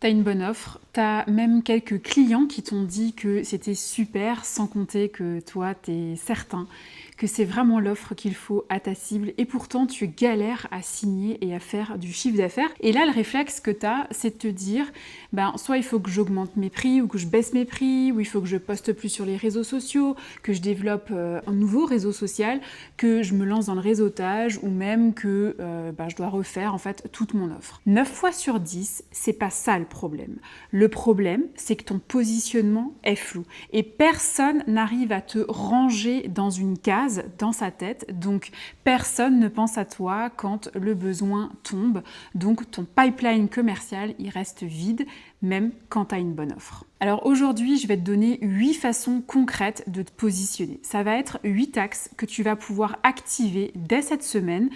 T'as une bonne offre, t'as même quelques clients qui t'ont dit que c'était super, sans compter que toi, t'es certain que c'est vraiment l'offre qu'il faut à ta cible et pourtant tu galères à signer et à faire du chiffre d'affaires. Et là, le réflexe que t'as, c'est de te dire, soit il faut que j'augmente mes prix ou que je baisse mes prix, ou il faut que je poste plus sur les réseaux sociaux, que je développe un nouveau réseau social, que je me lance dans le réseautage ou même que je dois refaire en fait toute mon offre. 9 fois sur 10, c'est pas ça le problème. Le problème, c'est que ton positionnement est flou et personne n'arrive à te ranger dans une case dans sa tête, donc personne ne pense à toi quand le besoin tombe, donc ton pipeline commercial, il reste vide même quand tu as une bonne offre. Alors aujourd'hui, je vais te donner 8 façons concrètes de te positionner. Ça va être 8 axes que tu vas pouvoir activer dès cette semaine,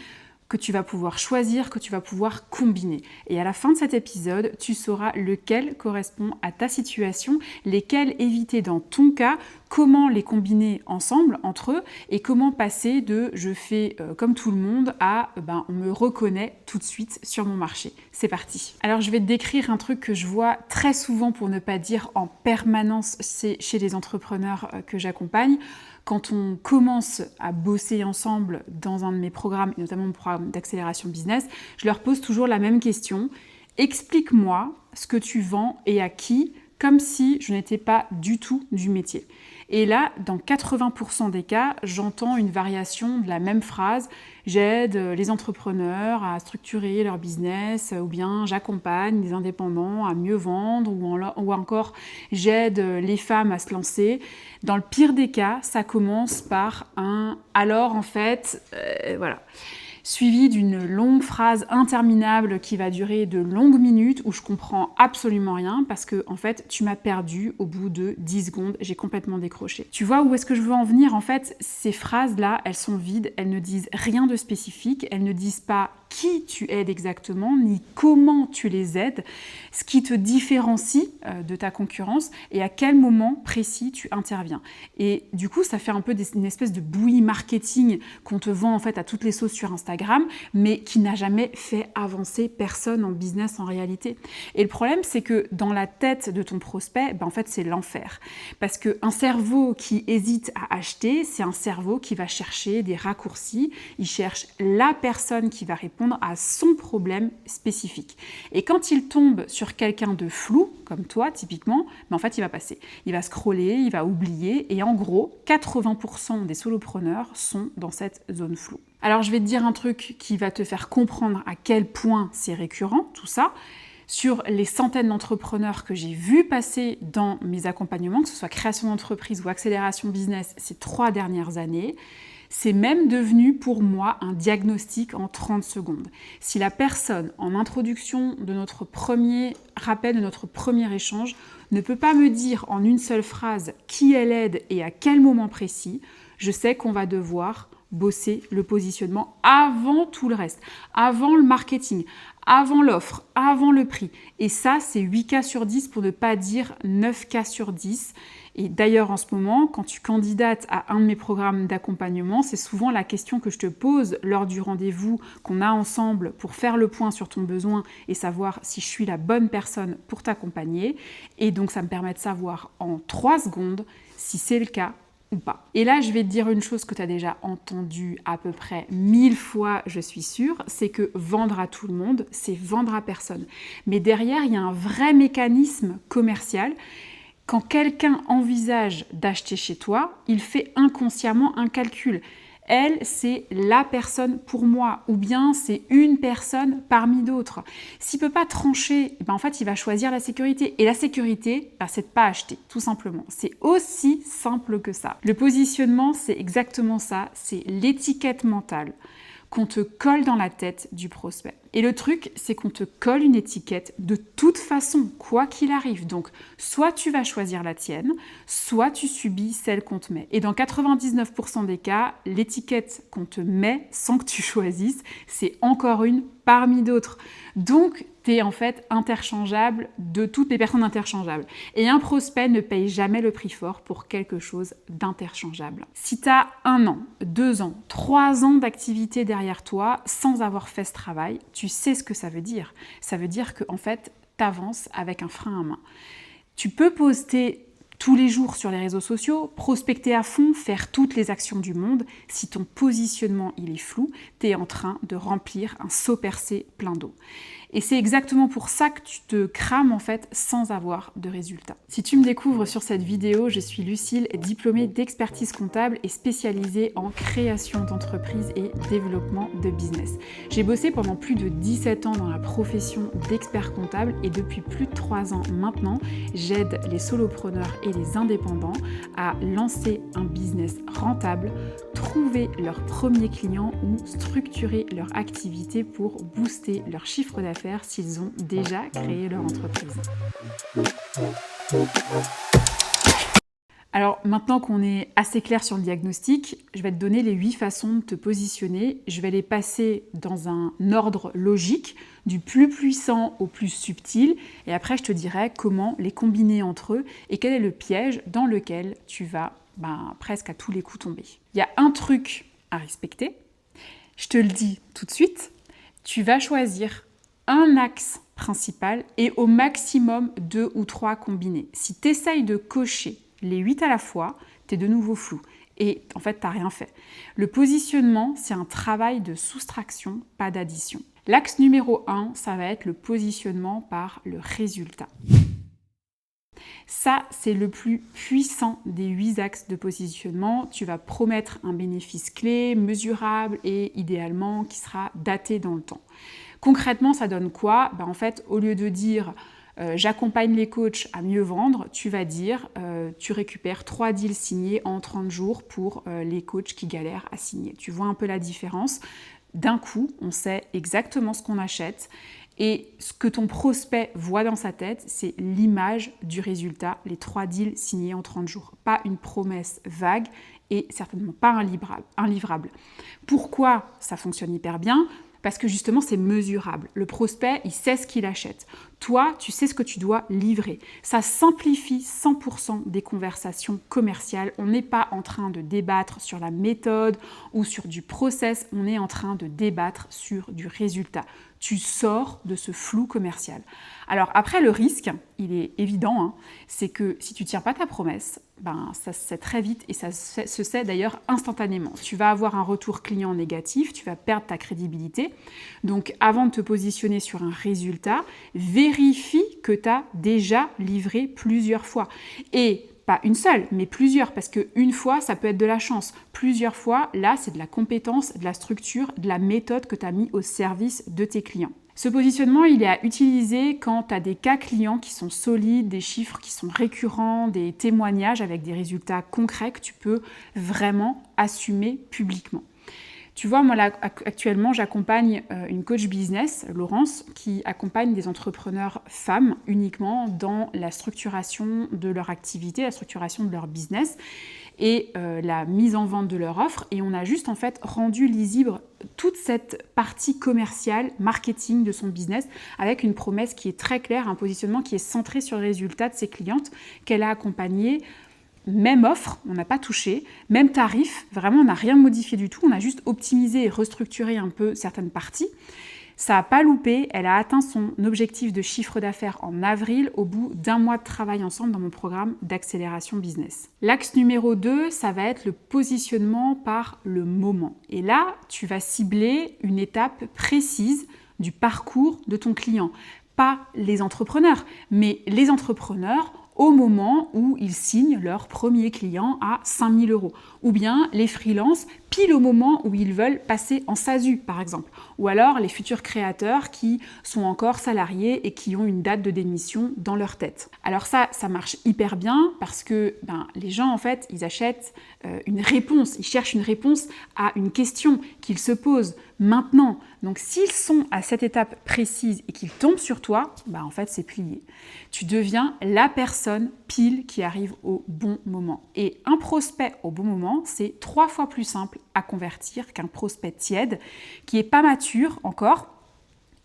que tu vas pouvoir choisir, que tu vas pouvoir combiner. Et à la fin de cet épisode, tu sauras lequel correspond à ta situation, lesquels éviter dans ton cas, comment les combiner ensemble, entre eux, et comment passer de je fais comme tout le monde à on me reconnaît tout de suite sur mon marché. C'est parti. Alors je vais te décrire un truc que je vois très souvent, pour ne pas dire en permanence, c'est chez les entrepreneurs que j'accompagne. Quand on commence à bosser ensemble dans un de mes programmes, et notamment mon programme d'accélération business, je leur pose toujours la même question. Explique-moi ce que tu vends et à qui, comme si je n'étais pas du tout du métier. Et là, dans 80% des cas, j'entends une variation de la même phrase. J'aide les entrepreneurs à structurer leur business, ou bien j'accompagne les indépendants à mieux vendre, ou encore j'aide les femmes à se lancer. Dans le pire des cas, ça commence par un « alors en fait, voilà » suivi d'une longue phrase interminable qui va durer de longues minutes où je comprends absolument rien parce que en fait tu m'as perdu au bout de 10 secondes, j'ai complètement décroché. Tu vois où est-ce que je veux en venir? En fait, ces phrases-là, elles sont vides, elles ne disent rien de spécifique, elles ne disent pas qui tu aides exactement, ni comment tu les aides, ce qui te différencie de ta concurrence et à quel moment précis tu interviens. Et du coup, ça fait un peu une espèce de bouillie marketing qu'on te vend en fait à toutes les sauces sur Instagram, mais qui n'a jamais fait avancer personne en business en réalité. Et le problème, c'est que dans la tête de ton prospect, en fait, c'est l'enfer. Parce qu'un cerveau qui hésite à acheter, c'est un cerveau qui va chercher des raccourcis, il cherche la personne qui va répondre à son problème spécifique. Et quand il tombe sur quelqu'un de flou, comme toi typiquement, en fait il va passer. Il va scroller, il va oublier et en gros, 80% des solopreneurs sont dans cette zone floue. Alors je vais te dire un truc qui va te faire comprendre à quel point c'est récurrent, tout ça. Sur les centaines d'entrepreneurs que j'ai vus passer dans mes accompagnements, que ce soit création d'entreprise ou accélération business ces 3 dernières années, c'est même devenu pour moi un diagnostic en 30 secondes. Si la personne, en introduction de notre premier rappel, de notre premier échange, ne peut pas me dire en une seule phrase qui elle aide et à quel moment précis, je sais qu'on va devoir bosser le positionnement avant tout le reste, avant le marketing, avant l'offre, avant le prix. Et ça, c'est 8 cas sur 10 pour ne pas dire 9 cas sur 10. Et d'ailleurs, en ce moment, quand tu candidates à un de mes programmes d'accompagnement, c'est souvent la question que je te pose lors du rendez-vous qu'on a ensemble pour faire le point sur ton besoin et savoir si je suis la bonne personne pour t'accompagner. Et donc, ça me permet de savoir en 3 secondes si c'est le cas ou pas. Et là, je vais te dire une chose que tu as déjà entendue à peu près 1000 fois, je suis sûre, c'est que vendre à tout le monde, c'est vendre à personne. Mais derrière, il y a un vrai mécanisme commercial. Quand quelqu'un envisage d'acheter chez toi, il fait inconsciemment un calcul. Elle, c'est la personne pour moi, ou bien c'est une personne parmi d'autres. S'il ne peut pas trancher, en fait, il va choisir la sécurité. Et la sécurité, c'est de ne pas acheter, tout simplement. C'est aussi simple que ça. Le positionnement, c'est exactement ça, c'est l'étiquette mentale qu'on te colle dans la tête du prospect. Et le truc, c'est qu'on te colle une étiquette de toute façon, quoi qu'il arrive. Donc, soit tu vas choisir la tienne, soit tu subis celle qu'on te met. Et dans 99% des cas, l'étiquette qu'on te met sans que tu choisisses, c'est encore une parmi d'autres. Donc, tu es en fait interchangeable de toutes les personnes interchangeables. Et un prospect ne paye jamais le prix fort pour quelque chose d'interchangeable. Si tu as 1 an, 2 ans, 3 ans d'activité derrière toi sans avoir fait ce travail, tu sais ce que ça veut dire. Ça veut dire que en fait, t'avances avec un frein à main. Tu peux poster tous les jours sur les réseaux sociaux, prospecter à fond, faire toutes les actions du monde. Si ton positionnement il est flou, tu es en train de remplir un seau percé plein d'eau. Et c'est exactement pour ça que tu te crames en fait sans avoir de résultats. Si tu me découvres sur cette vidéo, je suis Lucille, diplômée d'expertise comptable et spécialisée en création d'entreprise et développement de business. J'ai bossé pendant plus de 17 ans dans la profession d'expert comptable et depuis plus de 3 ans maintenant, j'aide les solopreneurs et les indépendants à lancer un business rentable, trouver leurs premiers clients ou structurer leur activité pour booster leur chiffre d'affaires s'ils ont déjà créé leur entreprise. Alors maintenant qu'on est assez clair sur le diagnostic, je vais te donner les 8 façons de te positionner. Je vais les passer dans un ordre logique, du plus puissant au plus subtil, et après je te dirai comment les combiner entre eux et quel est le piège dans lequel tu vas presque à tous les coups tomber. Il y a un truc à respecter, je te le dis tout de suite, tu vas choisir un axe principal et au maximum 2 ou 3 combinés. Si tu essayes de cocher les 8 à la fois, tu es de nouveau flou et en fait, tu n'as rien fait. Le positionnement, c'est un travail de soustraction, pas d'addition. L'axe numéro 1, ça va être le positionnement par le résultat. Ça, c'est le plus puissant des 8 axes de positionnement. Tu vas promettre un bénéfice clé, mesurable et idéalement qui sera daté dans le temps. Concrètement, ça donne quoi ? En fait, au lieu de dire j'accompagne les coachs à mieux vendre, tu vas dire tu récupères 3 deals signés en 30 jours pour les coachs qui galèrent à signer. Tu vois un peu la différence. D'un coup, on sait exactement ce qu'on achète et ce que ton prospect voit dans sa tête, c'est l'image du résultat, les 3 deals signés en 30 jours. Pas une promesse vague et certainement pas un livrable. Pourquoi ça fonctionne hyper bien ? Parce que justement, c'est mesurable. Le prospect, il sait ce qu'il achète. Toi, tu sais ce que tu dois livrer. Ça simplifie 100% des conversations commerciales. On n'est pas en train de débattre sur la méthode ou sur du process. On est en train de débattre sur du résultat. Tu sors de ce flou commercial. Alors après, le risque, il est évident, c'est que si tu ne tiens pas ta promesse, ça se sait très vite et ça se sait d'ailleurs instantanément. Tu vas avoir un retour client négatif, tu vas perdre ta crédibilité. Donc avant de te positionner sur un résultat, vérifie que tu as déjà livré plusieurs fois. Et pas une seule, mais plusieurs, parce qu'une fois, ça peut être de la chance. Plusieurs fois, là, c'est de la compétence, de la structure, de la méthode que tu as mis au service de tes clients. Ce positionnement, il est à utiliser quand tu as des cas clients qui sont solides, des chiffres qui sont récurrents, des témoignages avec des résultats concrets que tu peux vraiment assumer publiquement. Tu vois, moi, là, actuellement, j'accompagne une coach business, Laurence, qui accompagne des entrepreneurs femmes uniquement dans la structuration de leur activité, la structuration de leur business et la mise en vente de leur offre. Et on a juste, en fait, rendu lisible toute cette partie commerciale, marketing de son business avec une promesse qui est très claire, un positionnement qui est centré sur le résultat de ses clientes qu'elle a accompagnées. Même offre, on n'a pas touché, même tarif, vraiment on n'a rien modifié du tout, on a juste optimisé et restructuré un peu certaines parties. Ça n'a pas loupé, elle a atteint son objectif de chiffre d'affaires en avril au bout d'1 mois de travail ensemble dans mon programme d'accélération business. L'axe numéro 2, ça va être le positionnement par le moment. Et là, tu vas cibler une étape précise du parcours de ton client. Pas les entrepreneurs, mais les entrepreneurs au moment où ils signent leur premier client à 5 000 €. Ou bien les freelances, pile au moment où ils veulent passer en SASU, par exemple. Ou alors les futurs créateurs qui sont encore salariés et qui ont une date de démission dans leur tête. Alors ça marche hyper bien parce que les gens, en fait, ils achètent une réponse. Ils cherchent une réponse à une question qu'ils se posent maintenant. Donc s'ils sont à cette étape précise et qu'ils tombent sur toi, en fait, c'est plié. Tu deviens la personne pile qui arrive au bon moment. Et un prospect au bon moment, c'est 3 fois plus simple à convertir qu'un prospect tiède qui n'est pas mature encore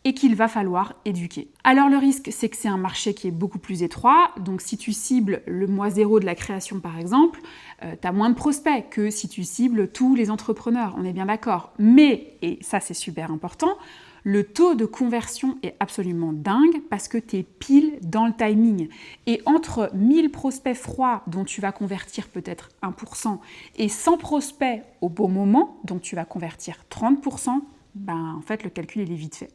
et qu'il va falloir éduquer. Alors le risque, c'est que c'est un marché qui est beaucoup plus étroit. Donc si tu cibles le mois 0 de la création par exemple, tu as moins de prospects que si tu cibles tous les entrepreneurs, on est bien d'accord. Mais, et ça c'est super important, le taux de conversion est absolument dingue parce que tu es pile dans le timing. Et entre 1000 prospects froids dont tu vas convertir peut-être 1% et 100 prospects au bon moment dont tu vas convertir 30%, en fait, le calcul, il est vite fait.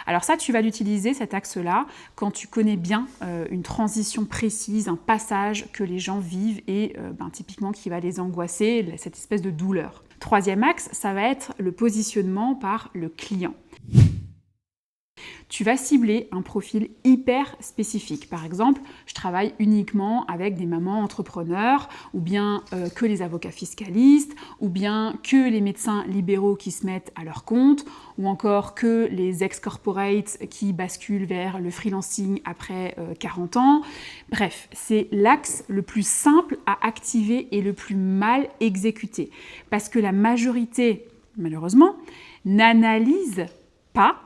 Alors ça, tu vas l'utiliser, cet axe-là, quand tu connais bien une transition précise, un passage que les gens vivent et typiquement qui va les angoisser, cette espèce de douleur. Troisième axe, ça va être le positionnement par le client. Tu vas cibler un profil hyper spécifique. Par exemple, je travaille uniquement avec des mamans entrepreneurs, ou bien que les avocats fiscalistes, ou bien que les médecins libéraux qui se mettent à leur compte, ou encore que les ex-corporates qui basculent vers le freelancing après 40 ans. Bref, c'est l'axe le plus simple à activer et le plus mal exécuté. Parce que la majorité, malheureusement, n'analyse pas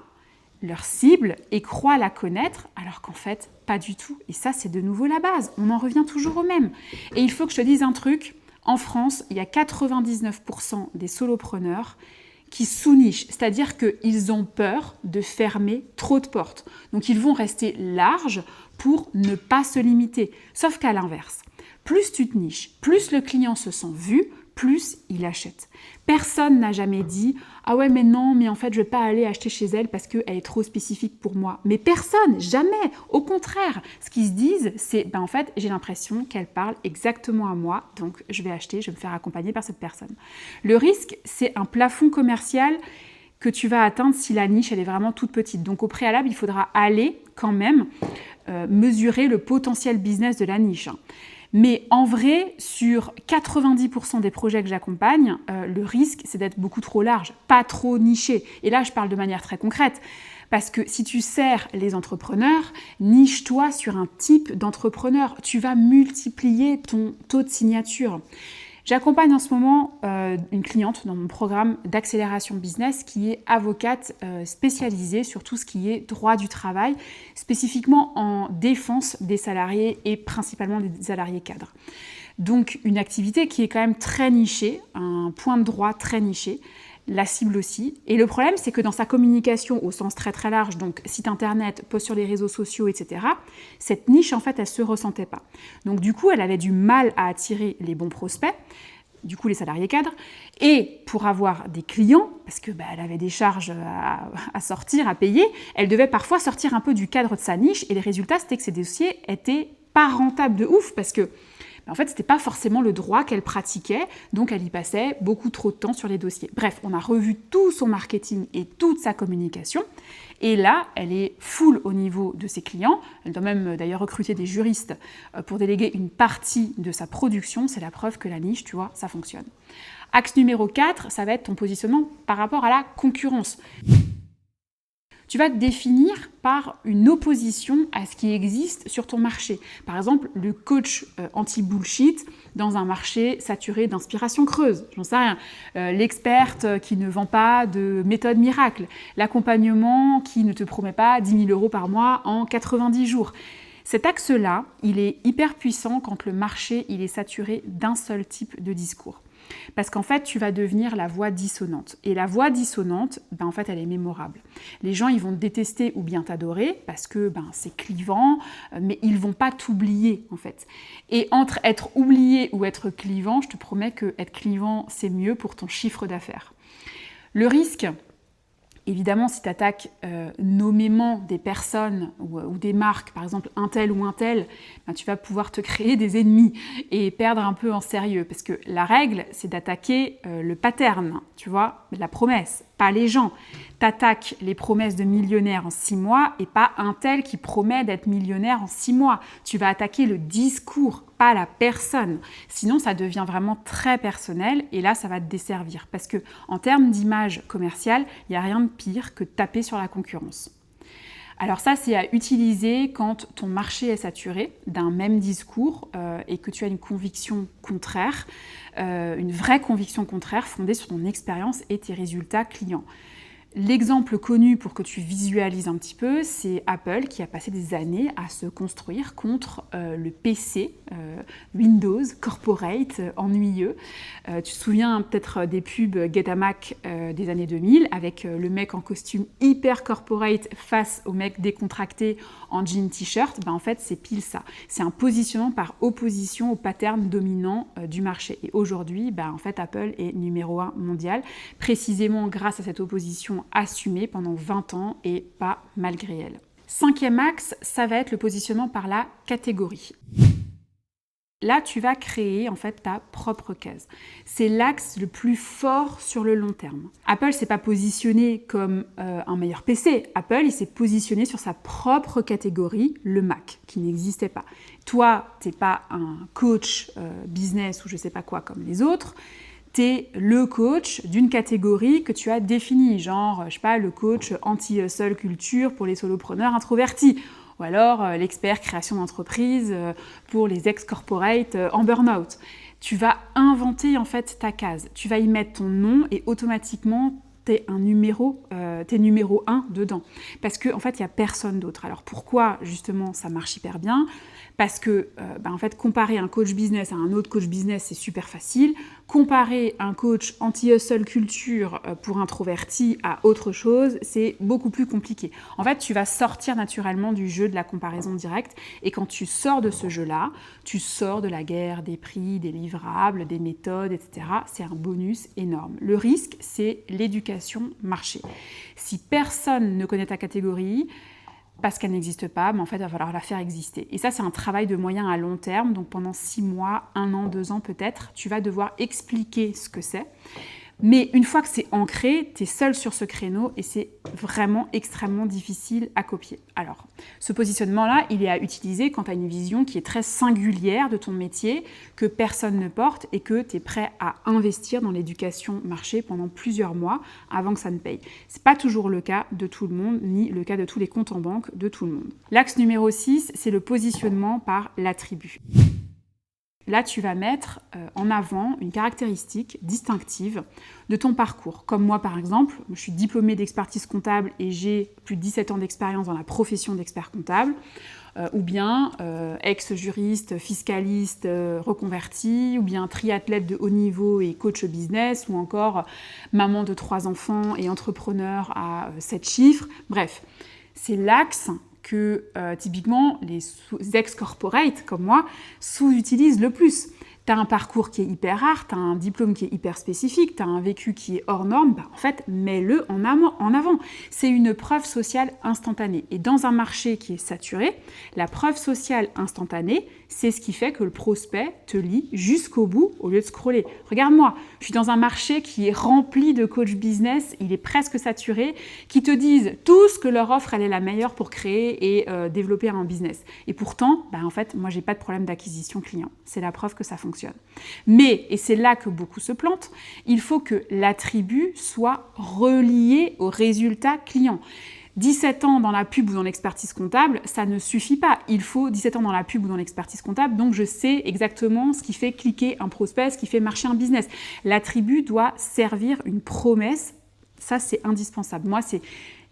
leur cible et croient la connaître, alors qu'en fait, pas du tout. Et ça, c'est de nouveau la base. On en revient toujours au même. Et il faut que je te dise un truc. En France, il y a 99% des solopreneurs qui sous-nichent, c'est-à-dire qu'ils ont peur de fermer trop de portes. Donc, ils vont rester larges pour ne pas se limiter. Sauf qu'à l'inverse, plus tu te niches, plus le client se sent vu, plus il achète. Personne n'a jamais dit « Ah ouais, mais non, mais en fait, je ne vais pas aller acheter chez elle parce qu'elle est trop spécifique pour moi. » Mais personne, jamais. Au contraire, ce qu'ils se disent, c'est « En fait, j'ai l'impression qu'elle parle exactement à moi, donc je vais acheter, je vais me faire accompagner par cette personne. » Le risque, c'est un plafond commercial que tu vas atteindre si la niche, elle est vraiment toute petite. Donc, au préalable, il faudra aller quand même mesurer le potentiel business de la niche. Mais en vrai, sur 90% des projets que j'accompagne, le risque, c'est d'être beaucoup trop large, pas trop niché. Et là, je parle de manière très concrète. Parce que si tu sers les entrepreneurs, niche-toi sur un type d'entrepreneur. Tu vas multiplier ton taux de signature. J'accompagne en ce moment une cliente dans mon programme d'accélération business qui est avocate spécialisée sur tout ce qui est droit du travail, spécifiquement en défense des salariés et principalement des salariés cadres. Donc une activité qui est quand même très nichée, un point de droit très niché, la cible aussi. Et le problème, c'est que dans sa communication au sens très très large, donc site internet, post sur les réseaux sociaux, etc., cette niche, en fait, elle ne se ressentait pas. Donc du coup, elle avait du mal à attirer les bons prospects, du coup les salariés cadres, et pour avoir des clients, parce que elle avait des charges à sortir, à payer, elle devait parfois sortir un peu du cadre de sa niche, et les résultats, c'était que ces dossiers étaient pas rentables de ouf, parce que en fait, ce n'était pas forcément le droit qu'elle pratiquait, donc elle y passait beaucoup trop de temps sur les dossiers. Bref, on a revu tout son marketing et toute sa communication, et là, elle est full au niveau de ses clients. Elle doit même d'ailleurs recruter des juristes pour déléguer une partie de sa production. C'est la preuve que la niche, tu vois, ça fonctionne. Axe numéro 4, ça va être ton positionnement par rapport à la concurrence. Tu vas te définir par une opposition à ce qui existe sur ton marché. Par exemple, le coach anti-bullshit dans un marché saturé d'inspiration creuse. J'en sais rien. L'experte qui ne vend pas de méthode miracle. L'accompagnement qui ne te promet pas 10 000 € par mois en 90 jours. Cet axe-là, il est hyper puissant quand le marché il est saturé d'un seul type de discours. Parce qu'en fait, tu vas devenir la voix dissonante. Et la voix dissonante, en fait, elle est mémorable. Les gens, ils vont te détester ou bien t'adorer parce que c'est clivant, mais ils vont pas t'oublier, en fait. Et entre être oublié ou être clivant, je te promets que être clivant, c'est mieux pour ton chiffre d'affaires. Le risque, évidemment, si tu attaques nommément des personnes ou des marques, par exemple un tel ou un tel, tu vas pouvoir te créer des ennemis et perdre un peu en sérieux. Parce que la règle, c'est d'attaquer le pattern, tu vois, la promesse, pas les gens. T'attaques les promesses de millionnaires en 6 mois et pas un tel qui promet d'être millionnaire en 6 mois. Tu vas attaquer le discours, pas la personne. Sinon, ça devient vraiment très personnel et là, ça va te desservir. Parce que en termes d'image commerciale, il n'y a rien de pire que de taper sur la concurrence. Alors ça, c'est à utiliser quand ton marché est saturé d'un même discours et que tu as une conviction contraire, une vraie conviction contraire fondée sur ton expérience et tes résultats clients. L'exemple connu pour que tu visualises un petit peu, c'est Apple qui a passé des années à se construire contre le PC, Windows, corporate, ennuyeux. Tu te souviens peut-être des pubs Get a Mac des années 2000 avec le mec en costume hyper corporate face au mec décontracté en jean t-shirt. En fait, c'est pile ça. C'est un positionnement par opposition au pattern dominant du marché. Et aujourd'hui, en fait, Apple est numéro 1 mondial, précisément grâce à cette opposition assumée pendant 20 ans et pas malgré elle. 5e axe, ça va être le positionnement par la catégorie. Là, tu vas créer en fait ta propre case. C'est l'axe le plus fort sur le long terme. Apple s'est pas positionné comme un meilleur PC. Apple, il s'est positionné sur sa propre catégorie, le Mac, qui n'existait pas. Toi, t'es pas un coach business ou je sais pas quoi comme les autres. T'es le coach d'une catégorie que tu as définie, genre, je sais pas, le coach anti-hustle culture pour les solopreneurs introvertis, ou alors l'expert création d'entreprise pour les ex-corporate en burn-out. Tu vas inventer en fait ta case, tu vas y mettre ton nom et automatiquement t'es numéro 1 dedans. Parce qu'en fait, il n'y a personne d'autre. Alors pourquoi justement ça marche hyper bien ? Parce que en fait, comparer un coach business à un autre coach business, c'est super facile. Comparer un coach anti-hustle culture pour introverti à autre chose, c'est beaucoup plus compliqué. En fait, tu vas sortir naturellement du jeu de la comparaison directe. Et quand tu sors de ce jeu-là, tu sors de la guerre des prix, des livrables, des méthodes, etc. C'est un bonus énorme. Le risque, c'est l'éducation marché. Si personne ne connaît ta catégorie, parce qu'elle n'existe pas, en fait, il va falloir la faire exister. Et ça, c'est un travail de moyen à long terme. Donc pendant 6 mois, 1 an, 2 ans peut-être, tu vas devoir expliquer ce que c'est. Mais une fois que c'est ancré, tu es seul sur ce créneau et c'est vraiment extrêmement difficile à copier. Alors, ce positionnement-là, il est à utiliser quand tu as une vision qui est très singulière de ton métier, que personne ne porte et que tu es prêt à investir dans l'éducation marché pendant plusieurs mois avant que ça ne paye. Ce n'est pas toujours le cas de tout le monde, ni le cas de tous les comptes en banque de tout le monde. L'axe numéro 6, c'est le positionnement par l'attribut. Là, tu vas mettre en avant une caractéristique distinctive de ton parcours. Comme moi, par exemple, je suis diplômée d'expertise comptable et j'ai plus de 17 ans d'expérience dans la profession d'expert comptable, ou bien ex-juriste, fiscaliste reconverti, ou bien triathlète de haut niveau et coach business, ou encore maman de 3 enfants et entrepreneur à 7 chiffres. Bref, c'est l'axe que typiquement les ex-corporate comme moi sous-utilisent le plus. Tu as un parcours qui est hyper rare, tu as un diplôme qui est hyper spécifique, tu as un vécu qui est hors norme, en fait, mets-le en avant. C'est une preuve sociale instantanée. Et dans un marché qui est saturé, la preuve sociale instantanée, c'est ce qui fait que le prospect te lit jusqu'au bout au lieu de scroller. Regarde-moi, je suis dans un marché qui est rempli de coachs business, il est presque saturé, qui te disent tous que leur offre, elle est la meilleure pour créer et développer un business. Et pourtant, en fait, moi, j'ai pas de problème d'acquisition client. C'est la preuve que ça fonctionne. Mais, et c'est là que beaucoup se plantent, il faut que l'attribut soit relié au résultat client. 17 ans dans la pub ou dans l'expertise comptable, ça ne suffit pas. Il faut 17 ans dans la pub ou dans l'expertise comptable, donc je sais exactement ce qui fait cliquer un prospect, ce qui fait marcher un business. L'attribut doit servir une promesse, ça c'est indispensable. Moi, c'est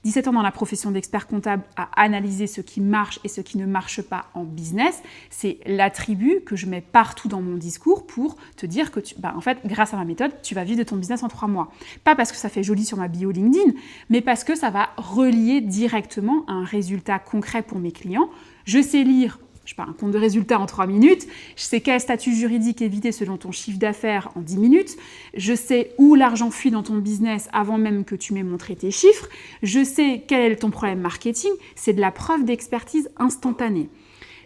17 ans dans la profession d'expert comptable à analyser ce qui marche et ce qui ne marche pas en business. C'est l'attribut que je mets partout dans mon discours pour te dire que, en fait, grâce à ma méthode, tu vas vivre de ton business en 3 mois. Pas parce que ça fait joli sur ma bio LinkedIn, mais parce que ça va relier directement à un résultat concret pour mes clients. Je sais lire un compte de résultat en 3 minutes, je sais quel statut juridique éviter selon ton chiffre d'affaires en 10 minutes, je sais où l'argent fuit dans ton business avant même que tu m'aies montré tes chiffres, je sais quel est ton problème marketing, c'est de la preuve d'expertise instantanée.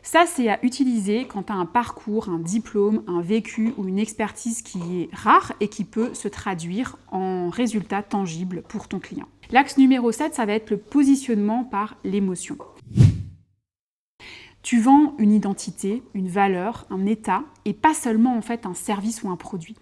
Ça, c'est à utiliser quand tu as un parcours, un diplôme, un vécu ou une expertise qui est rare et qui peut se traduire en résultat tangible pour ton client. L'axe numéro 7, ça va être le positionnement par l'émotion. Tu vends une identité, une valeur, un état, et pas seulement en fait un service ou un produit.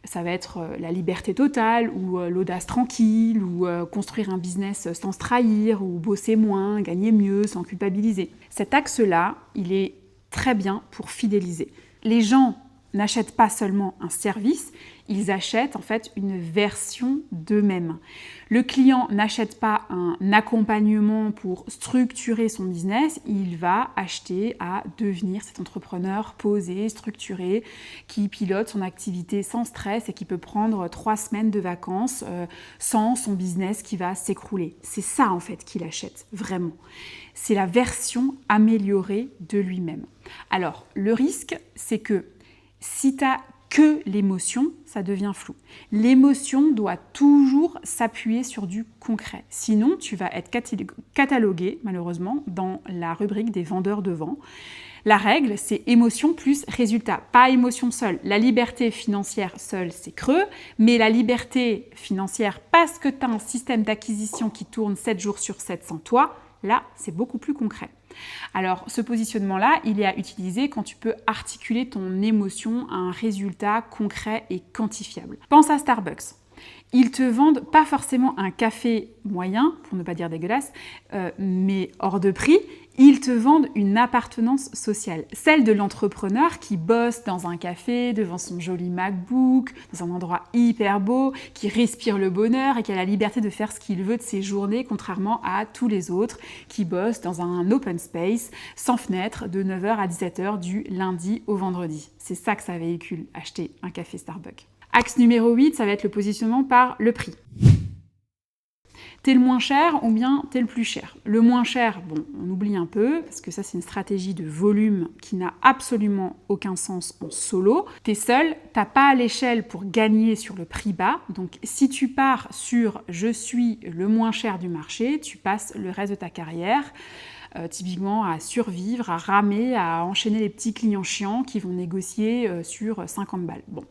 Ça va être la liberté totale, ou l'audace tranquille, ou construire un business sans se trahir, ou bosser moins, gagner mieux, sans culpabiliser. Cet axe-là, il est très bien pour fidéliser. Les gens n'achètent pas seulement un service, ils achètent en fait une version d'eux-mêmes. Le client n'achète pas un accompagnement pour structurer son business, il va acheter à devenir cet entrepreneur posé, structuré, qui pilote son activité sans stress et qui peut prendre 3 semaines de vacances sans son business qui va s'écrouler. C'est ça en fait qu'il achète, vraiment. C'est la version améliorée de lui-même. Alors, le risque, c'est que si tu as que l'émotion, ça devient flou. L'émotion doit toujours s'appuyer sur du concret. Sinon, tu vas être catalogué, malheureusement, dans la rubrique des vendeurs de vent. La règle, c'est émotion plus résultat, pas émotion seule. La liberté financière seule, c'est creux, mais la liberté financière, parce que tu as un système d'acquisition qui tourne 7 jours sur 7 sans toi, là, c'est beaucoup plus concret. Alors, ce positionnement-là, il est à utiliser quand tu peux articuler ton émotion à un résultat concret et quantifiable. Pense à Starbucks. Ils te vendent pas forcément un café moyen, pour ne pas dire dégueulasse, mais hors de prix. Ils te vendent une appartenance sociale, celle de l'entrepreneur qui bosse dans un café, devant son joli MacBook, dans un endroit hyper beau, qui respire le bonheur et qui a la liberté de faire ce qu'il veut de ses journées, contrairement à tous les autres qui bossent dans un open space, sans fenêtre, de 9h à 17h du lundi au vendredi. C'est ça que ça véhicule, acheter un café Starbucks. Axe numéro 8, ça va être le positionnement par le prix. T'es le moins cher ou bien t'es le plus cher. Le moins cher, bon, on oublie un peu, parce que ça c'est une stratégie de volume qui n'a absolument aucun sens en solo. T'es seul, t'as pas l'échelle pour gagner sur le prix bas, donc si tu pars sur « je suis le moins cher du marché », tu passes le reste de ta carrière typiquement à survivre, à ramer, à enchaîner les petits clients chiants qui vont négocier sur 50 balles. Bon.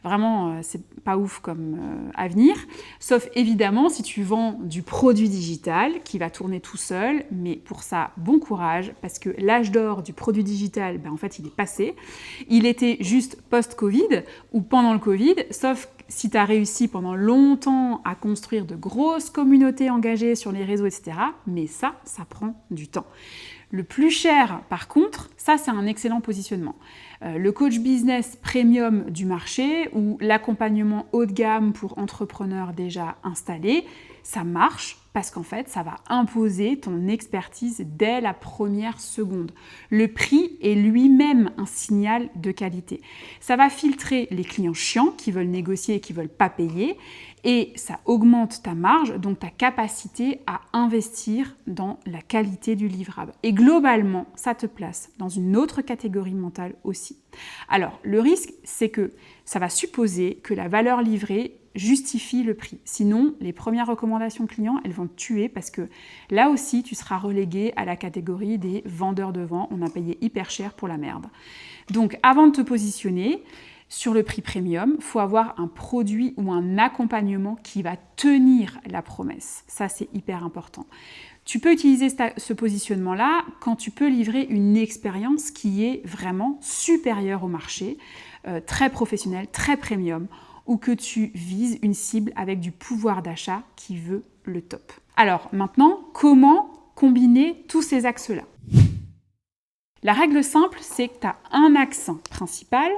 Vraiment, c'est pas ouf comme avenir, sauf évidemment si tu vends du produit digital qui va tourner tout seul, mais pour ça, bon courage, parce que l'âge d'or du produit digital, en fait, il est passé. Il était juste post-Covid ou pendant le Covid, sauf si tu as réussi pendant longtemps à construire de grosses communautés engagées sur les réseaux, etc., mais ça prend du temps. Le plus cher, par contre, ça c'est un excellent positionnement. Le coach business premium du marché ou l'accompagnement haut de gamme pour entrepreneurs déjà installés, ça marche parce qu'en fait, ça va imposer ton expertise dès la première seconde. Le prix est lui-même un signal de qualité. Ça va filtrer les clients chiants qui veulent négocier et qui ne veulent pas payer et ça augmente ta marge, donc ta capacité à investir dans la qualité du livrable. Et globalement, ça te place dans une autre catégorie mentale aussi. Alors, le risque, c'est que ça va supposer que la valeur livrée justifie le prix. Sinon, les premières recommandations clients, elles vont te tuer parce que là aussi, tu seras relégué à la catégorie des vendeurs de vent. On a payé hyper cher pour la merde. Donc, avant de te positionner sur le prix premium, il faut avoir un produit ou un accompagnement qui va tenir la promesse. Ça, c'est hyper important. Tu peux utiliser ce positionnement-là quand tu peux livrer une expérience qui est vraiment supérieure au marché, très professionnelle, très premium, ou que tu vises une cible avec du pouvoir d'achat qui veut le top. Alors maintenant, comment combiner tous ces axes-là ? La règle simple, c'est que tu as un axe principal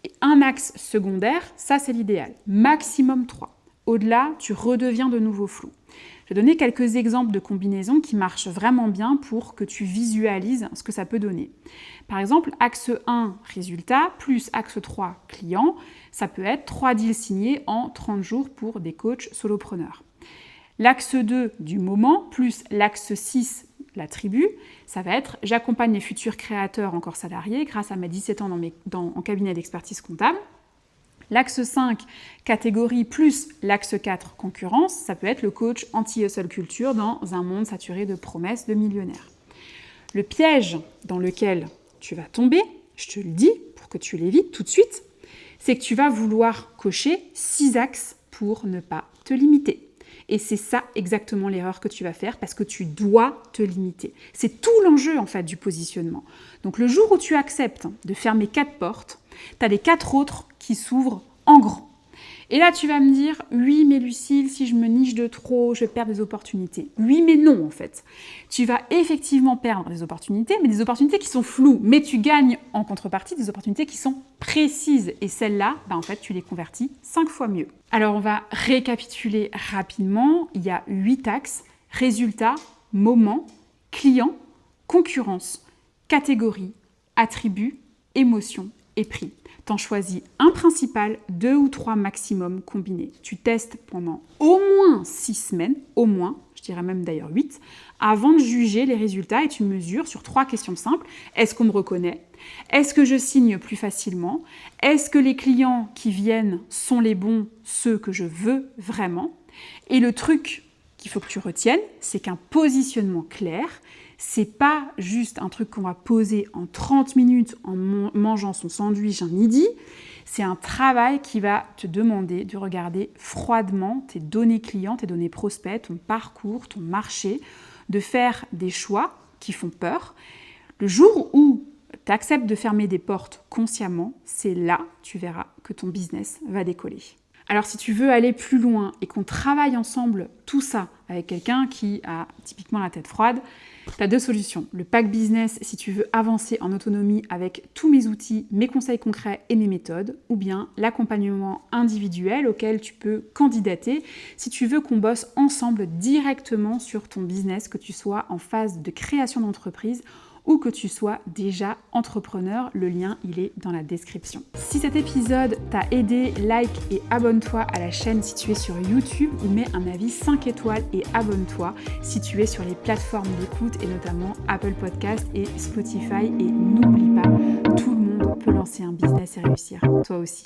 et un axe secondaire, ça c'est l'idéal. Maximum 3. Au-delà, tu redeviens de nouveau flou. Je vais donner quelques exemples de combinaisons qui marchent vraiment bien pour que tu visualises ce que ça peut donner. Par exemple, axe 1, résultat, plus axe 3, client, ça peut être 3 deals signés en 30 jours pour des coachs solopreneurs. L'axe 2 du moment, plus l'axe 6, la tribu, ça va être j'accompagne les futurs créateurs encore salariés grâce à mes 17 ans en cabinet d'expertise comptable. L'axe 5, catégorie, plus l'axe 4, concurrence, ça peut être le coach anti-hustle culture dans un monde saturé de promesses de millionnaires. Le piège dans lequel tu vas tomber, je te le dis pour que tu l'évites tout de suite, c'est que tu vas vouloir cocher 6 axes pour ne pas te limiter. Et c'est ça exactement l'erreur que tu vas faire parce que tu dois te limiter. C'est tout l'enjeu en fait du positionnement. Donc le jour où tu acceptes de fermer 4 portes, tu as les 4 autres qui s'ouvrent en grand. Et là, tu vas me dire, oui, mais Lucille, si je me niche de trop, je perds des opportunités. Oui, mais non, en fait. Tu vas effectivement perdre des opportunités, mais des opportunités qui sont floues. Mais tu gagnes en contrepartie des opportunités qui sont précises. Et celles-là, en fait, tu les convertis 5 fois mieux. Alors, on va récapituler rapidement. Il y a 8 axes. Résultat, moment, client, concurrence, catégorie, attribut, émotion et prix. T'en choisis un principal, 2 ou 3 maximum combinés. Tu testes pendant au moins 6 semaines, au moins, je dirais même d'ailleurs 8, avant de juger les résultats et tu mesures sur 3 questions simples. Est-ce qu'on me reconnaît? Est-ce que je signe plus facilement? Est-ce que les clients qui viennent sont les bons, ceux que je veux vraiment? Et le truc qu'il faut que tu retiennes, c'est qu'un positionnement clair, c'est pas juste un truc qu'on va poser en 30 minutes en mangeant son sandwich un midi. C'est un travail qui va te demander de regarder froidement tes données clients, tes données prospects, ton parcours, ton marché, de faire des choix qui font peur. Le jour où tu acceptes de fermer des portes consciemment, c'est là, tu verras, que ton business va décoller. Alors si tu veux aller plus loin et qu'on travaille ensemble tout ça avec quelqu'un qui a typiquement la tête froide, tu as 2 solutions. Le pack business si tu veux avancer en autonomie avec tous mes outils, mes conseils concrets et mes méthodes, ou bien l'accompagnement individuel auquel tu peux candidater si tu veux qu'on bosse ensemble directement sur ton business, que tu sois en phase de création d'entreprise ou que tu sois déjà entrepreneur, le lien il est dans la description. Si cet épisode t'a aidé, like et abonne-toi à la chaîne si tu es sur YouTube ou mets un avis 5 étoiles et abonne-toi si tu es sur les plateformes d'écoute et notamment Apple Podcast et Spotify. Et n'oublie pas, tout le monde peut lancer un business et réussir, toi aussi.